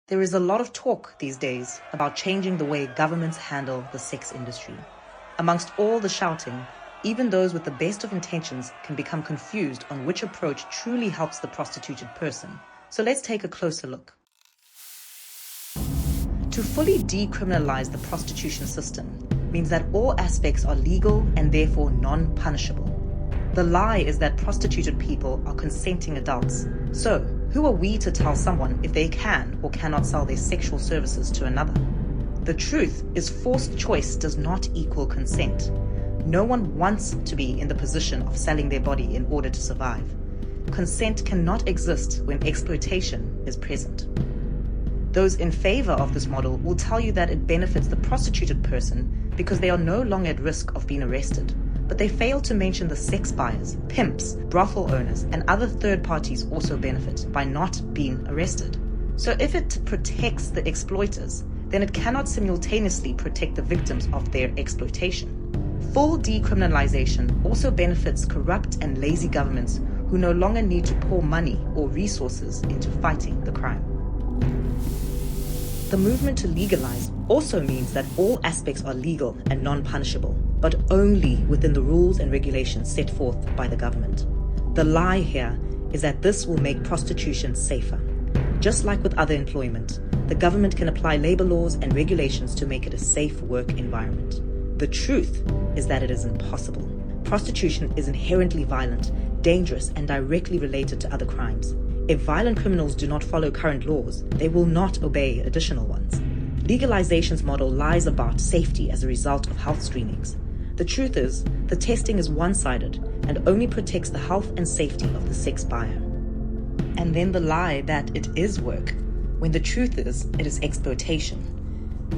There is a lot of talk these days about changing the way governments handle the sex industry. Amongst all the shouting, even those with the best of intentions can become confused on which approach truly helps the prostituted person. So let's take a closer look. To fully decriminalize the prostitution system means that all aspects are legal and therefore non-punishable. The lie is that prostituted people are consenting adults. So, who are we to tell someone if they can or cannot sell their sexual services to another? The truth is forced choice does not equal consent. No one wants to be in the position of selling their body in order to survive. Consent cannot exist when exploitation is present. Those in favor of this model will tell you that it benefits the prostituted person because they are no longer at risk of being arrested. But they fail to mention the sex buyers, pimps, brothel owners, and other third parties also benefit by not being arrested. So if it protects the exploiters, then it cannot simultaneously protect the victims of their exploitation. Full decriminalization also benefits corrupt and lazy governments who no longer need to pour money or resources into fighting the crime. The movement to legalize also means that all aspects are legal and non-punishable, but only within the rules and regulations set forth by the government. The lie here is that this will make prostitution safer. Just like with other employment, the government can apply labor laws and regulations to make it a safe work environment. The truth is that it is impossible. Prostitution is inherently violent, dangerous, and directly related to other crimes. If violent criminals do not follow current laws, they will not obey additional ones. Legalization's model lies about safety as a result of health screenings. The truth is, the testing is one-sided and only protects the health and safety of the sex buyer. And then the lie that it is work, when the truth is, it is exploitation.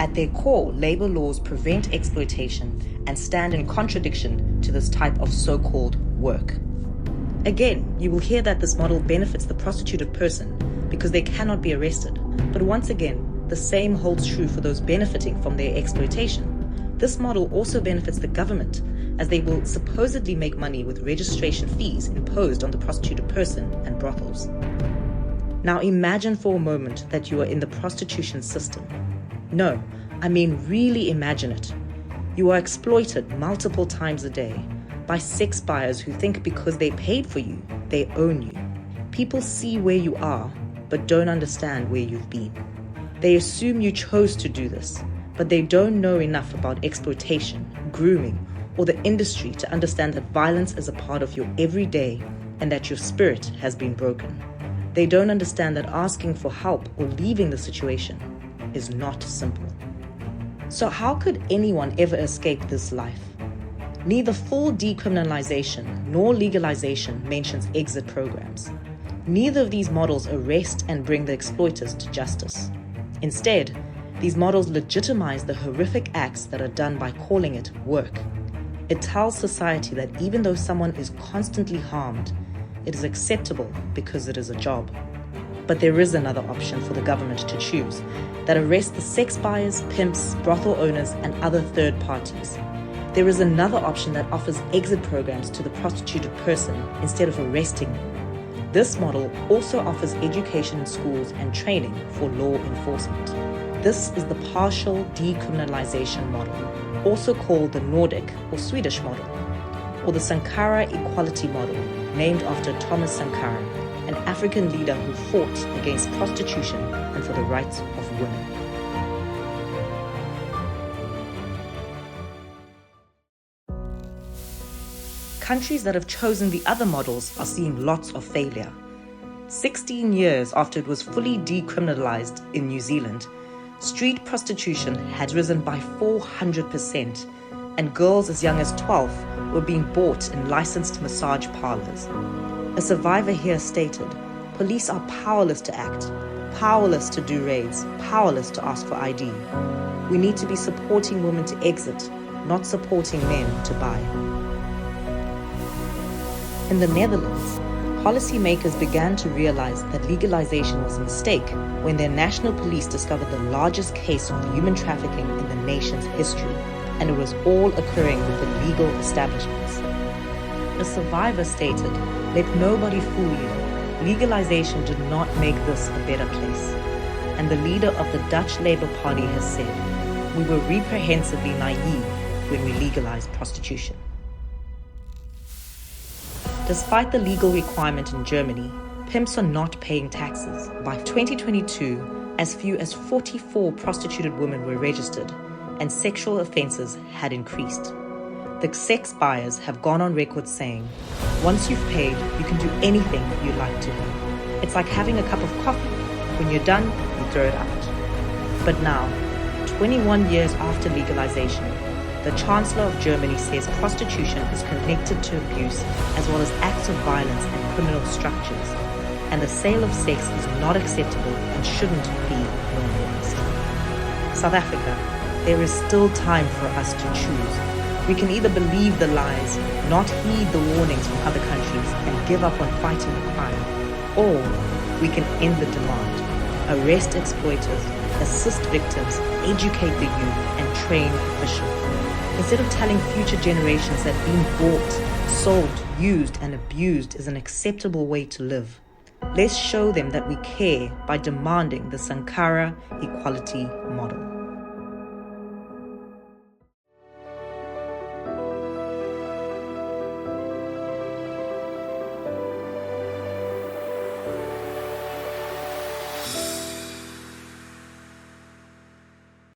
At their core, labor laws prevent exploitation and stand in contradiction to this type of so-called work. Again, you will hear that this model benefits the prostituted person because they cannot be arrested. But once again, the same holds true for those benefiting from their exploitation. This model also benefits the government, as they will supposedly make money with registration fees imposed on the prostituted person and brothels. Now imagine for a moment that you are in the prostitution system. No, I mean really imagine it. You are exploited multiple times a day by sex buyers who think because they paid for you, they own you. People see where you are, but don't understand where you've been. They assume you chose to do this, but they don't know enough about exploitation, grooming, or the industry to understand that violence is a part of your everyday and that your spirit has been broken. They don't understand that asking for help or leaving the situation is not simple. So how could anyone ever escape this life? Neither full decriminalization nor legalization mentions exit programs. Neither of these models arrest and bring the exploiters to justice. Instead, these models legitimize the horrific acts that are done by calling it work. It tells society that even though someone is constantly harmed, it is acceptable because it is a job. But there is another option for the government to choose that arrests the sex buyers, pimps, brothel owners, and other third parties. There is another option that offers exit programs to the prostituted person instead of arresting them. This model also offers education in schools and training for law enforcement. This is the partial decriminalization model, also called the Nordic or Swedish model, or the Sankara equality model, named after Thomas Sankara, an African leader who fought against prostitution and for the rights of women. Countries that have chosen the other models are seeing lots of failure. 16 years after it was fully decriminalized in New Zealand, street prostitution had risen by 400%, and girls as young as 12 were being bought in licensed massage parlors. A survivor here stated, "Police are powerless to act, powerless to do raids, powerless to ask for ID. We need to be supporting women to exit, not supporting men to buy." In the Netherlands, policymakers began to realize that legalization was a mistake when their national police discovered the largest case of human trafficking in the nation's history, and it was all occurring within legal establishments. A survivor stated, "Let nobody fool you. Legalization did not make this a better place. and the leader of the Dutch Labour Party has said, "We were reprehensibly naive when we legalized prostitution." Despite the legal requirement in Germany, pimps are not paying taxes. By 2022, as few as 44 prostituted women were registered, and sexual offences had increased. The sex buyers have gone on record saying, "Once you've paid, you can do anything you like to her. It's like having a cup of coffee. When you're done, you throw it out." But now, 21 years after legalization, the Chancellor of Germany says prostitution is connected to abuse as well as acts of violence and criminal structures, and the sale of sex is not acceptable and shouldn't be normalized. South Africa, there is still time for us to choose. We can either believe the lies, not heed the warnings from other countries, and give up on fighting the crime, or we can end the demand, arrest exploiters, assist victims, educate the youth, and train officials. Instead of telling future generations that being bought, sold, used, and abused is an acceptable way to live, let's show them that we care by demanding the Sankara equality model.